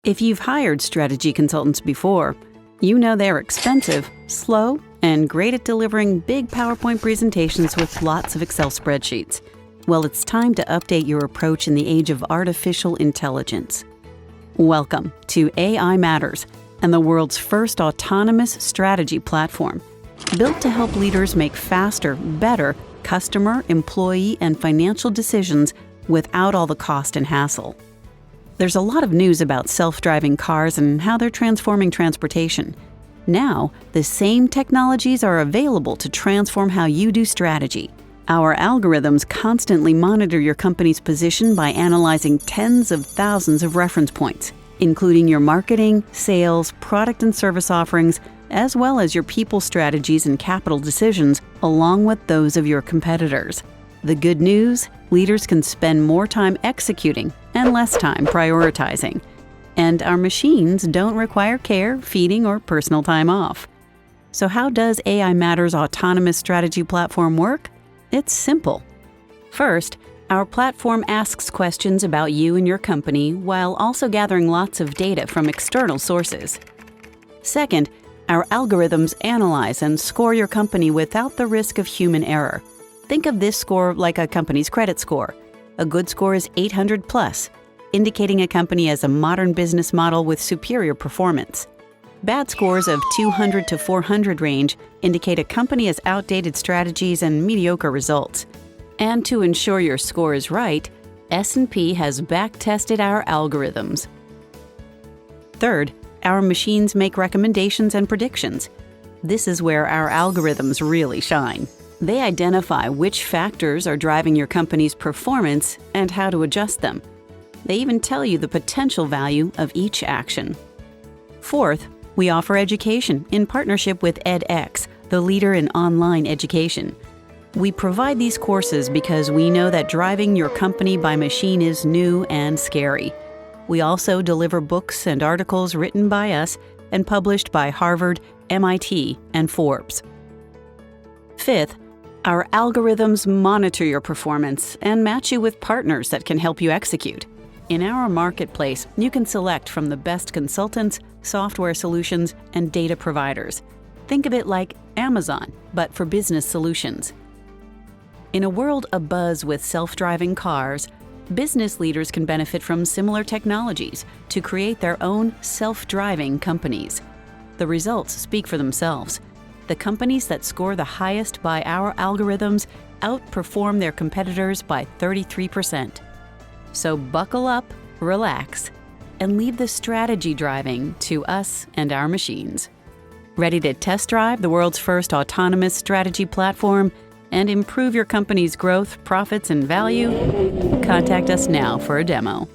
If you've hired strategy consultants before, you know they're expensive, slow, and great at delivering big PowerPoint presentations with lots of Excel spreadsheets. Well, it's time to update your approach in the age of artificial intelligence. Welcome to AIMatters and the world's first autonomous strategy platform, built to help leaders make faster, better customer, employee, and financial decisions without all the cost and hassle. There's a lot of news about self-driving cars and how they're transforming transportation. Now, the same technologies are available to transform how you do strategy. Our algorithms constantly monitor your company's position by analyzing tens of thousands of reference points, including your marketing, sales, product and service offerings, as well as your people strategies and capital decisions, along with those of your competitors. The good news? Leaders can spend more time executing and less time prioritizing. And our machines don't require care, feeding, or personal time off. So how does AIMatters' autonomous strategy platform work? It's simple. First, our platform asks questions about you and your company while also gathering lots of data from external sources. Second, our algorithms analyze and score your company without the risk of human error. Think of this score like a company's credit score. A good score is 800 plus, indicating a company has a modern business model with superior performance. Bad scores of 200 to 400 range indicate a company has outdated strategies and mediocre results. And to ensure your score is right, S&P has back-tested our algorithms. Third, our machines make recommendations and predictions. This is where our algorithms really shine. They identify which factors are driving your company's performance and how to adjust them. They even tell you the potential value of each action. Fourth, we offer education in partnership with edX, the leader in online education. We provide these courses because we know that driving your company by machine is new and scary. We also deliver books and articles written by us and published by Harvard, MIT, and Forbes. Fifth, our algorithms monitor your performance and match you with partners that can help you execute. In our marketplace, you can select from the best consultants, software solutions, and data providers. Think of it like Amazon, but for business solutions. In a world abuzz with self-driving cars, business leaders can benefit from similar technologies to create their own self-driving companies. The results speak for themselves. The companies that score the highest by our algorithms outperform their competitors by 33%. So buckle up, relax, and leave the strategy driving to us and our machines. Ready to test drive the world's first autonomous strategy platform and improve your company's growth, profits, and value? Contact us now for a demo.